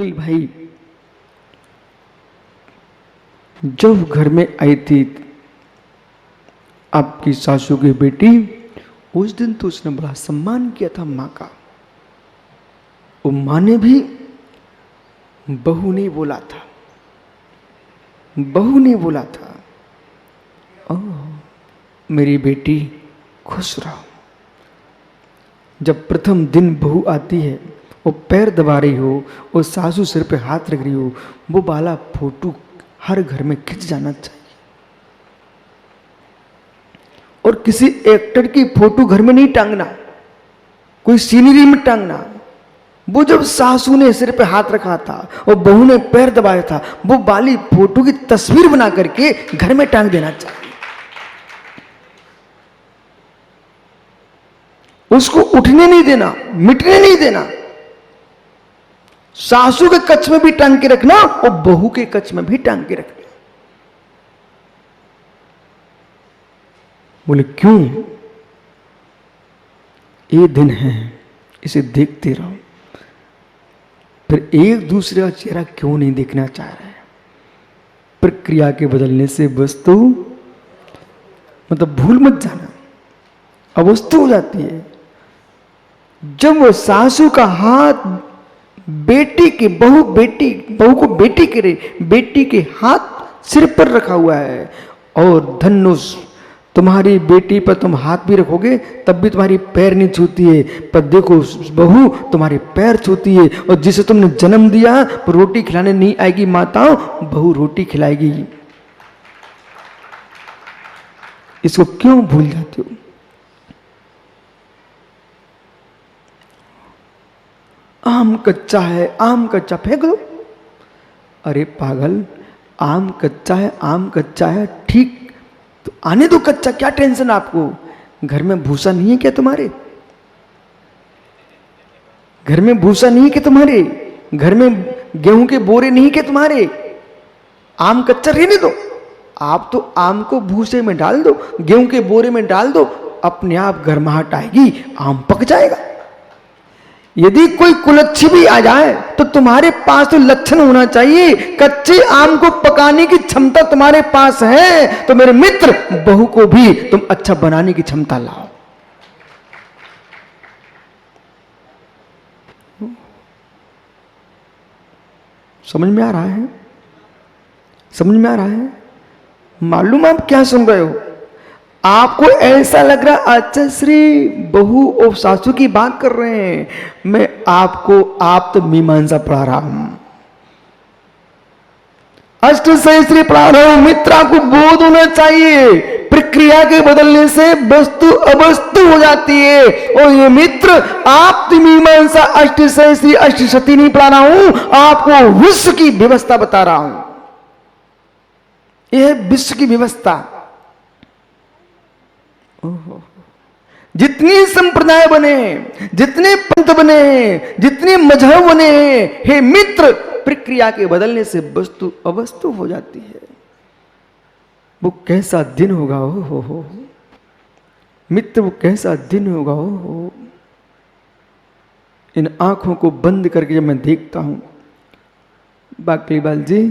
अनिल भाई जब घर में आई थी आपकी सासू की बेटी, उस दिन तो उसने बड़ा सम्मान किया था माँ का। वो माँ ने भी बहू नहीं बोला था, बहू ने बोला था ओह मेरी बेटी खुश रहो। जब प्रथम दिन बहू आती है, वो पैर दबा रही हो, वो सासू सिर पे हाथ रख रही हो, वो वाला फोटो हर घर में खिंच जाना चाहिए। और किसी एक्टर की फोटो घर में नहीं टांगना, कोई सीनरी में टांगना। वो जब सासू ने सिर पे हाथ रखा था और बहू ने पैर दबाया था, वो वाली फोटो की तस्वीर बना करके घर में टांग देना चाहिए। उसको उठने नहीं देना, मिटने नहीं देना। सासू के कच्छ में भी टांग के रखना और बहू के कच्छ में भी टांग के रखना। बोले क्यों? ये दिन है, इसे देखते रहो। फिर एक दूसरे का चेहरा क्यों नहीं देखना चाह रहे हैं? प्रक्रिया के बदलने से वस्तु मतलब भूल मत जाना, अवस्तु हो जाती है। जब वो सासू का हाथ बेटी के बहू को बेटी करे, बेटी के हाथ सिर पर रखा हुआ है और धनुष तुम्हारी बेटी पर तुम हाथ भी रखोगे तब भी तुम्हारी पैर नहीं छूती है, पर देखो बहू तुम्हारे पैर छूती है। और जिसे तुमने जन्म दिया पर रोटी खिलाने नहीं आएगी माताओं, बहू रोटी खिलाएगी। इसको क्यों भूल जाते हो? आम कच्चा है, आम कच्चा फेंक दो। अरे पागल, आम कच्चा है, आम कच्चा है, ठीक तो आने दो कच्चा, क्या टेंशन आपको? घर में भूसा नहीं है क्या तुम्हारे? घर में भूसा नहीं है क्या तुम्हारे? घर में गेहूं के बोरे नहीं क्या तुम्हारे? आम कच्चा रहने दो। आप तो आम को भूसे में डाल दो, गेहूं के बोरे में डाल दो, अपने आप गर्माहट आएगी, आम पक जाएगा। यदि कोई कुलच्छी भी आ जाए तो तुम्हारे पास तो लक्षण होना चाहिए, कच्चे आम को पकाने की क्षमता तुम्हारे पास है। तो मेरे मित्र, बहू को भी तुम अच्छा बनाने की क्षमता लाओ। समझ में आ रहा है? समझ में आ रहा है? मालूम आप क्या सुन रहे हो? आपको ऐसा लग रहा अच्छा श्री बहू और सासू की बात कर रहे हैं, मैं आपको आप तो मीमांसा पढ़ा रहा हूं, अष्टसहस्त्री पढ़ा रहा हूं। मित्र, आपको बोध होना चाहिए, प्रक्रिया के बदलने से वस्तु अवस्तु हो जाती है। और ये मित्र, आप तो मीमांसा अष्टसहस्त्री अष्टशती नहीं पढ़ा रहा हूं, आपको विश्व की व्यवस्था बता रहा हूं। यह विश्व की व्यवस्था। जितनी संप्रदाय बने, जितने पंथ बने, जितने मजहब बने, हे मित्र, प्रक्रिया के बदलने से वस्तु अवस्तु हो जाती है। वो कैसा दिन होगा हो मित्र, वो कैसा दिन होगा हो। इन आंखों को बंद करके जब मैं देखता हूं, बाकलीवाल जी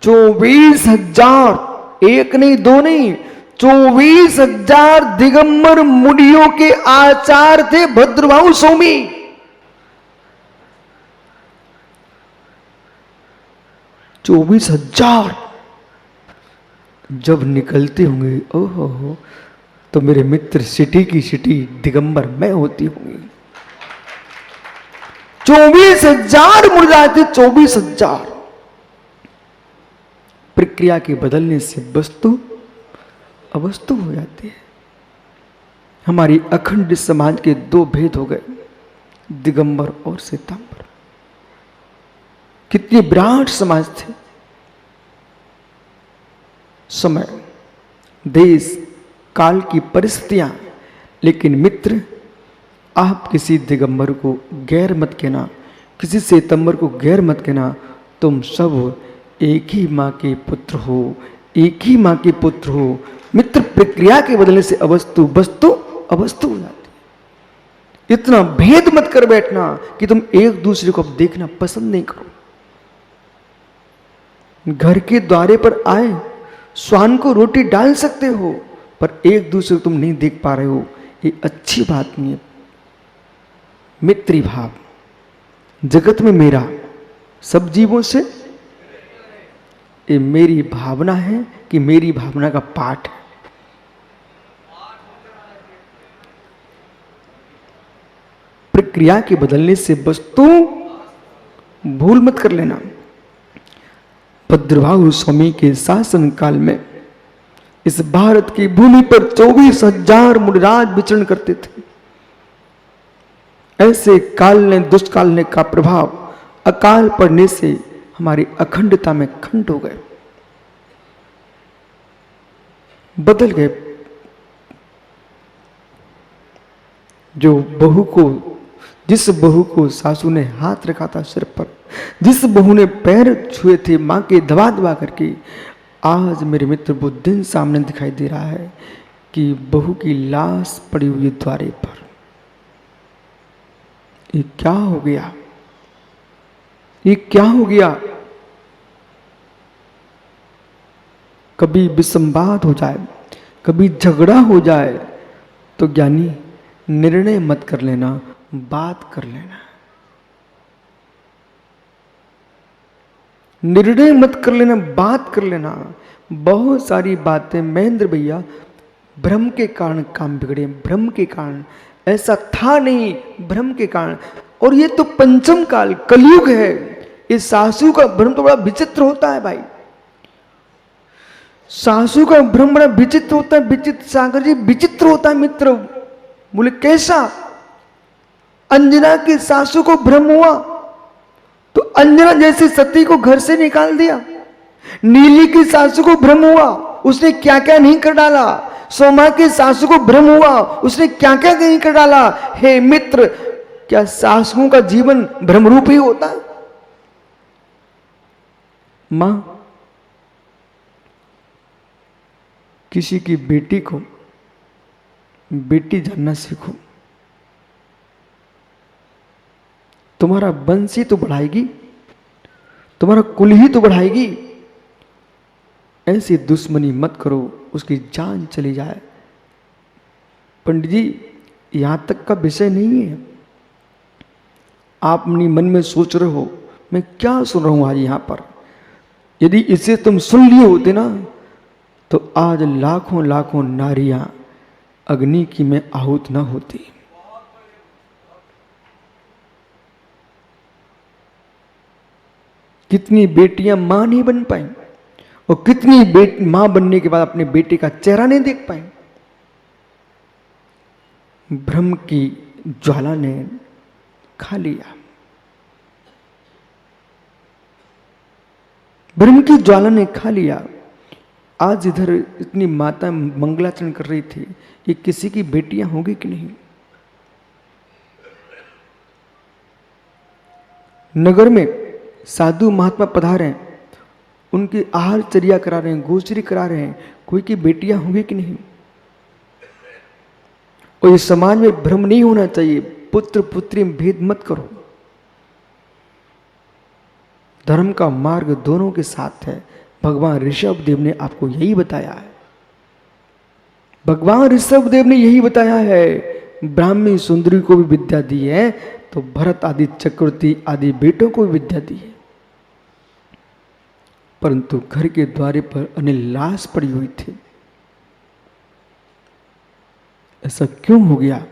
24,000, एक नहीं दो नहीं, 24,000 दिगंबर मुनियों के आचार थे भद्रभाऊ स्वामी। 24,000 जब निकलते होंगे ओहो, तो मेरे मित्र सिटी की सिटी दिगंबर में होती होंगी। 24,000 मुर्दा थे, 24,000। प्रक्रिया के बदलने से वस्तु अवस्तु हो जाती है। हमारी अखंड समाज के दो भेद हो गए, दिगंबर और श्वेतांबर। कितनी विराट समाज थे। समय, देश, काल की परिस्थितियां। लेकिन मित्र, आप किसी दिगंबर को गैर मत कहना, किसी श्वेतांबर को गैर मत कहना। तुम सब एक ही मां के पुत्र हो, एक ही मां के पुत्र हो। मित्र, प्रक्रिया के बदलने से अवस्तु वस्तु अवस्तु हो जाती है। इतना भेद मत कर बैठना कि तुम एक दूसरे को अब देखना पसंद नहीं करो। घर के द्वारे पर आए स्वान को रोटी डाल सकते हो, पर एक दूसरे को तुम नहीं देख पा रहे हो, ये अच्छी बात नहीं है। मित्री भाव, जगत में मेरा, सब जीवों से ये मेरी भावना है कि मेरी भावना का पाठ है। प्रक्रिया के बदलने से वस्तु भूल मत कर लेना। भद्रभाहु स्वामी के शासन काल में इस भारत की भूमि पर 24,000 मुनिराज विचरण करते थे। ऐसे काल ने, दुष्काल ने का प्रभाव अकाल पड़ने से हमारी अखंडता में खंड हो गए, बदल गए। जो बहू को, जिस बहू को सासू ने हाथ रखा था सिर पर, जिस बहू ने पैर छुए थे मां के दबा दबा करके, आज मेरे मित्र वो दिन सामने दिखाई दे रहा है कि बहू की लाश पड़ी हुई द्वारे पर। ये क्या हो गया? ये क्या हो गया? कभी विसंवाद हो जाए, कभी झगड़ा हो जाए तो ज्ञानी निर्णय मत कर लेना, बात कर लेना। निर्णय मत कर लेना, बात कर लेना। बहुत सारी बातें महेंद्र भैया भ्रम के कारण काम बिगड़े, भ्रम के कारण, ऐसा था नहीं, भ्रम के कारण। और ये तो पंचम काल कलयुग है। इस सासू का भ्रम तो बड़ा विचित्र होता है भाई, सासू का भ्रम बड़ा विचित्र होता है। विचित्र सागर जी, विचित्र होता है मित्र। बोले कैसा? अंजना की सासू को भ्रम हुआ तो अंजना जैसे सती को घर से निकाल दिया। नीली की सासू को भ्रम हुआ, उसने क्या क्या नहीं कर डाला। सोमा की सासू को भ्रम हुआ, उसने क्या क्या नहीं कर डाला। हे मित्र, क्या सासुओं का जीवन भ्रमरूप ही होता है? मां किसी की बेटी को बेटी जानना सीखो, तुम्हारा वंश ही तो बढ़ाएगी, तुम्हारा कुल ही तो बढ़ाएगी। ऐसी दुश्मनी मत करो, उसकी जान चली जाए। पंडित जी, यहां तक का विषय नहीं है। आप अपनी मन में सोच रहे हो मैं क्या सुन रहा हूं आज यहां पर। यदि इसे तुम सुन लिए होते ना, तो आज लाखों लाखों नारियां अग्नि की में आहूत न होती। कितनी बेटियां मां नहीं बन पाई, और कितनी मां बनने के बाद अपने बेटे का चेहरा नहीं देख पाई। भ्रम की ज्वाला ने खा लिया, भ्रम की ज्वाला ने खा लिया। आज इधर इतनी माता मंगलाचरण कर रही थी, ये किसी की बेटियां होंगी कि नहीं? नगर में साधु महात्मा पधारे हैं, उनकी आहार चर्या करा रहे हैं, गोचरी करा रहे हैं, कोई की बेटियां होंगी कि नहीं? और इस समाज में भ्रम नहीं होना चाहिए। पुत्र पुत्री में भेद मत करो। धर्म का मार्ग दोनों के साथ है। भगवान ऋषभ देव ने आपको यही बताया है। भगवान ऋषभ देव ने यही बताया है। ब्राह्मी सुंदरी को भी विद्या दी है, तो भरत आदि चक्रवर्ती आदि बेटों को भी विद्या दी है। परंतु घर के द्वारे पर अनिल लाश पड़ी हुई थी। ऐसा क्यों हो गया?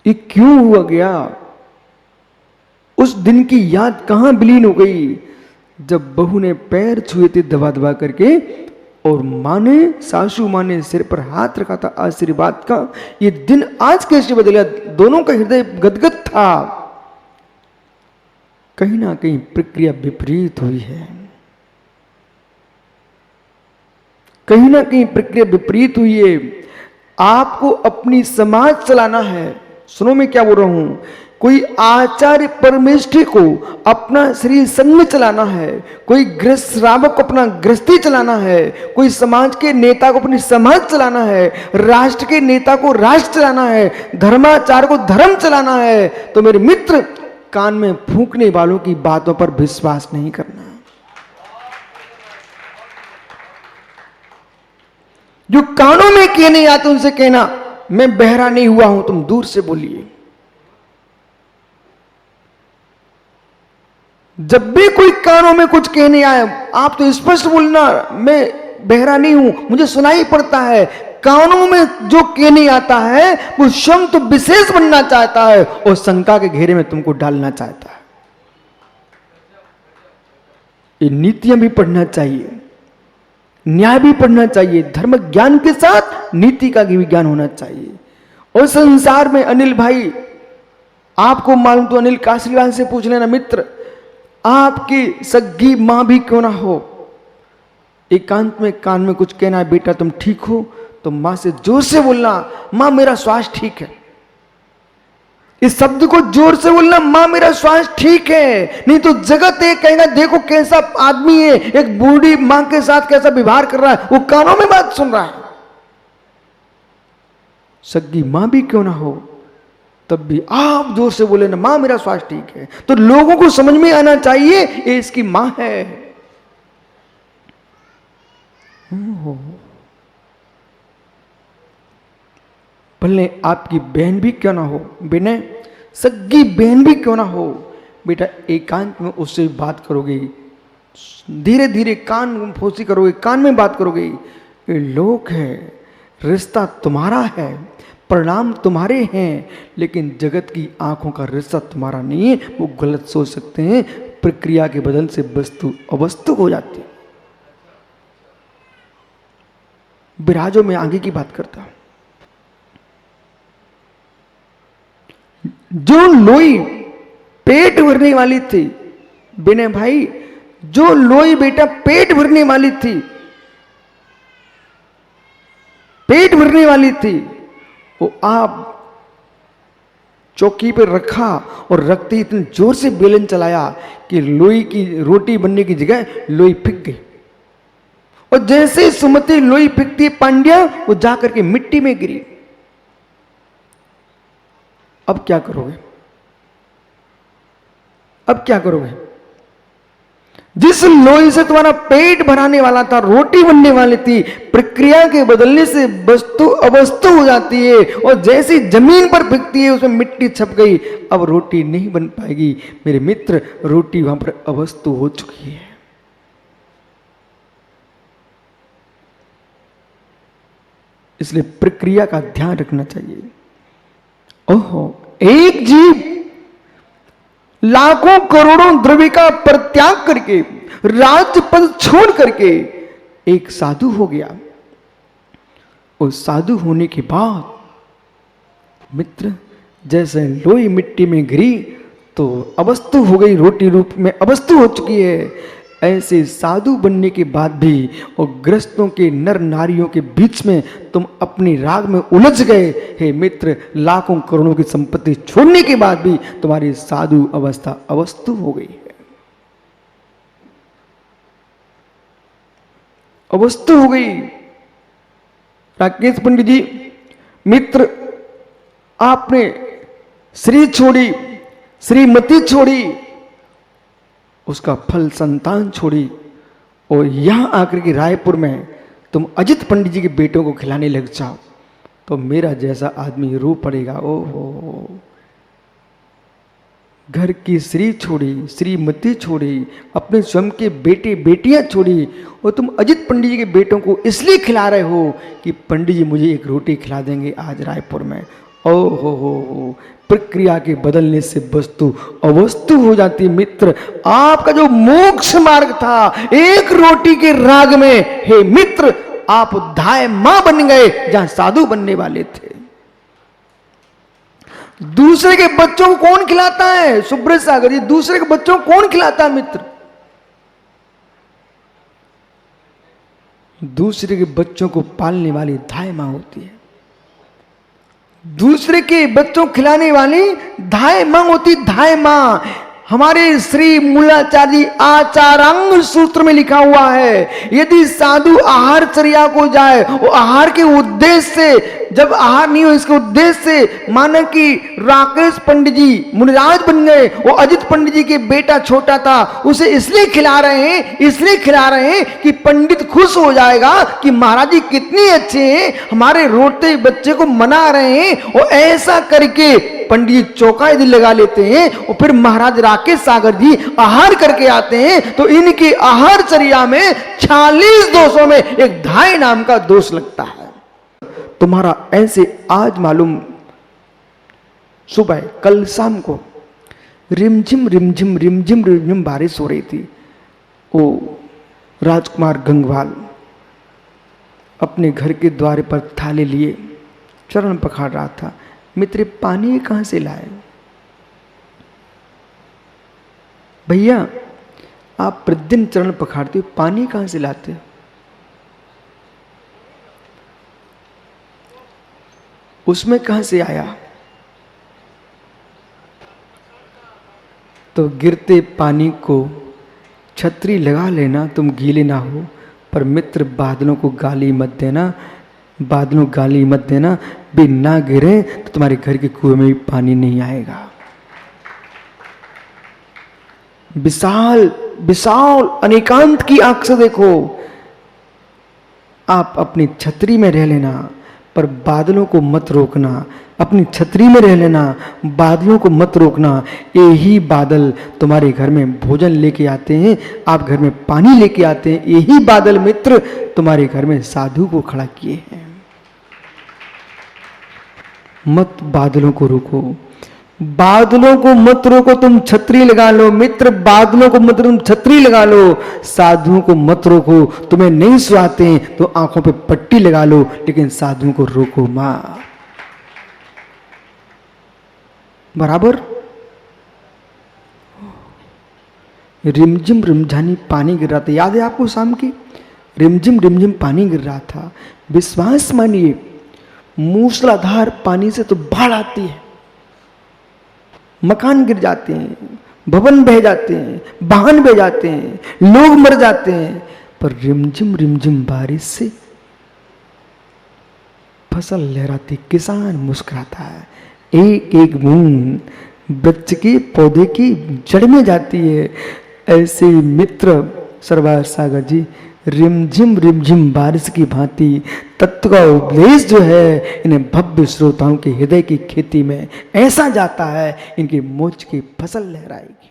ये क्यों हुआ गया? उस दिन की याद कहां विलीन हो गई जब बहू ने पैर छुए थे दबा दबा करके, और मां ने, सासू मां ने सिर पर हाथ रखा था आशीर्वाद का। ये दिन आज कैसे बदला? दोनों का हृदय गदगद था। कहीं ना कहीं प्रक्रिया विपरीत हुई है, कहीं ना कहीं प्रक्रिया विपरीत हुई है। आपको अपनी समाज चलाना है। सुनो मैं क्या बोल रहा हूं, कोई आचार्य परमेष्ठी को अपना श्री संघ चलाना है, कोई गृहस्थ श्रावक को अपना गृहस्थी चलाना है, कोई समाज के नेता को अपनी समाज चलाना है, राष्ट्र के नेता को राष्ट्र चलाना है, धर्माचार्य को धर्म चलाना है, तो मेरे मित्र कान में फूंकने वालों की बातों पर विश्वास नहीं करना। जो कानों में कहने आते उनसे कहना मैं बहरा नहीं हुआ हूं, तुम दूर से बोलिए। जब भी कोई कानों में कुछ कहने आए आप तो स्पष्ट बोलना मैं बहरा नहीं हूं, मुझे सुनाई पड़ता है। कानों में जो कहने आता है वो स्वयं तो विशेष बनना चाहता है और शंका के घेरे में तुमको डालना चाहता है। ये नीतियां भी पढ़ना चाहिए, न्याय भी पढ़ना चाहिए, धर्म ज्ञान के साथ नीति का भी ज्ञान होना चाहिए। और संसार में अनिल भाई आपको मालूम तो अनिल कासरीवाल से पूछ लेना मित्र, आपकी सगी मां भी क्यों ना हो, एकांत में कान में कुछ कहना है बेटा तुम ठीक हो, तो मां से जोर से बोलना मां मेरा स्वास्थ्य ठीक है। इस शब्द को जोर से बोलना मां मेरा स्वास्थ्य ठीक है। नहीं तो जगत ये कहेगा देखो कैसा आदमी है, एक बूढ़ी मां के साथ कैसा व्यवहार कर रहा है, वो कानों में बात सुन रहा है। सगी मां भी क्यों ना हो तब भी आप जोर से बोले ना मां मेरा स्वास्थ्य ठीक है, तो लोगों को समझ में आना चाहिए ये इसकी मां है। भले आपकी बहन भी क्यों ना हो, बिना सगी बहन भी क्यों ना हो, बेटा एकांत में उससे बात करोगे, धीरे धीरे कान फोसी करोगे, कान में बात करोगे। ये लोक है, रिश्ता तुम्हारा है, परिणाम तुम्हारे हैं, लेकिन जगत की आंखों का रिश्ता तुम्हारा नहीं है। वो गलत सोच सकते हैं, प्रक्रिया के बदल से वस्तु अवस्तु हो जाती है। विराजो में आगे की बात करता हूं। जो लोई पेट भरने वाली थी, बिने भाई जो लोई बेटा पेट भरने वाली थी, पेट भरने वाली थी, वो आप चौकी पर रखा और रखते इतने जोर से बेलन चलाया कि लोई की रोटी बनने की जगह लोई फिक गई। और जैसे सुमति लोई फिकती पांड्या वो जाकर के मिट्टी में गिरी। अब क्या करोगे, अब क्या करोगे? जिस लोई से तुम्हारा पेट भराने वाला था, रोटी बनने वाली थी, प्रक्रिया के बदलने से वस्तु अवस्तु हो जाती है और जैसी जमीन पर फिकती है उसमें मिट्टी छप गई, अब रोटी नहीं बन पाएगी। मेरे मित्र रोटी वहां पर अवस्तु हो चुकी है। इसलिए प्रक्रिया का ध्यान रखना चाहिए। ओहो, एक जीव लाखों करोड़ों द्रव्य का परित्याग करके राज्य पद छोड़ करके एक साधु हो गया। और साधु होने के बाद मित्र जैसे लोई मिट्टी में गिरी तो अवस्तु हो गई, रोटी रूप में अवस्तु हो चुकी है। ऐसे साधु बनने के बाद भी और ग्रस्तों के नर नारियों के बीच में तुम अपनी राग में उलझ गए। हे मित्र, लाखों करोड़ों की संपत्ति छोड़ने के बाद भी तुम्हारी साधु अवस्था अवस्तु हो गई है, अवस्तु हो गई। राकेश पंडित जी मित्र, आपने श्री छोड़ी, श्रीमती छोड़ी, उसका फल संतान छोड़ी और यहां आकर के रायपुर में तुम अजित पंडित जी के बेटों को खिलाने लग जाओ तो मेरा जैसा आदमी रो पड़ेगा। ओहो, घर की श्री छोड़ी, श्रीमती छोड़ी, अपने स्वयं के बेटे बेटियां छोड़ी और तुम अजित पंडित जी के बेटों को इसलिए खिला रहे हो कि पंडित जी मुझे एक रोटी खिला देंगे आज रायपुर में। ओहो, प्रक्रिया के बदलने से वस्तु अवस्तु हो जाती। मित्र, आपका जो मोक्ष मार्ग था एक रोटी के राग में, हे मित्र आप धाय मां बन गए जहां साधु बनने वाले थे। दूसरे के बच्चों को कौन खिलाता है? सुब्रत सागर जी, दूसरे के बच्चों को कौन खिलाता है मित्र? दूसरे के बच्चों को पालने वाली धाय मां होती है। दूसरे के बच्चों खिलाने वाली धाय मां होती, धाय मां। हमारे श्री मूलाचार्य आचारांग सूत्र में लिखा हुआ है, यदि साधु आहार चर्या को जाए, वो आहार के उद्देश्य से, जब आहार नहीं हो इसके उद्देश्य से, माना कि राकेश पंडित जी मुनिराज बन गए, वो अजित पंडित जी के बेटा छोटा था, उसे इसलिए खिला रहे हैं, इसलिए खिला रहे हैं कि पंडित खुश हो जाएगा कि महाराज जी कितने अच्छे हैं, हमारे रोते बच्चे को मना रहे हैं। और ऐसा करके पंडित जी चौका दिल लगा लेते हैं और फिर महाराज राकेश सागर जी आहार करके आते हैं, तो इनके आहार चर्या में 46 दोषों में एक धाय नाम का दोष लगता है। तुम्हारा ऐसे आज मालूम, सुबह कल शाम को रिमझिम रिमझिम रिमझिम रिमझिम बारिश हो रही थी। वो राजकुमार गंगवाल अपने घर के द्वार पर थाले लिए चरण पखाड़ रहा था। मित्र, पानी कहां से लाए? भैया आप प्रतिदिन चरण पखाड़ते हो, पानी कहां से लाते हो? उसमें कहां से आया? तो गिरते पानी को छतरी लगा लेना, तुम गीले ना हो। पर मित्र, बादलों को गाली मत देना, बादलों गाली मत देना, भी ना गिरे तो तुम्हारे घर के कुएं में भी पानी नहीं आएगा। विशाल विशाल अनेकांत की आंख से देखो। आप अपनी छतरी में रह लेना, पर बादलों को मत रोकना। अपनी छतरी में रह लेना, बादलों को मत रोकना। यही बादल तुम्हारे घर में भोजन लेके आते हैं, आप घर में पानी लेके आते हैं। यही बादल मित्र तुम्हारे घर में साधु को खड़ा किए हैं। मत बादलों को रोको, बादलों को मत रोको, तुम छतरी लगा लो मित्र। बादलों को मत, तुम छतरी लगा लो। साधुओं को मत रोको, तुम्हें नहीं सुहाते तो आंखों पे पट्टी लगा लो, लेकिन साधुओं को रोको मत। बराबर। रिमझिम रिमझानी पानी गिर रहा था, याद है आपको? शाम की रिमझिम रिमझिम पानी गिर रहा था। विश्वास मानिए, मूसलाधार पानी से तो बाढ़ आती है, मकान गिर जाते हैं, भवन बह जाते हैं, वाहन बह जाते हैं, लोग मर जाते हैं। पर रिमझिम रिमझिम बारिश से फसल लहराती, किसान मुस्कुराता है। एक एक बूंद वृक्ष के पौधे की जड़ में जाती है। ऐसे मित्र सरवार सागर जी रिमझिम रिमझिम बारिश की भांति तत्व का उपदेश जो है इन्हें भव्य श्रोताओं के हृदय की खेती में ऐसा जाता है, इनकी मोक्ष की फसल लहराएगी।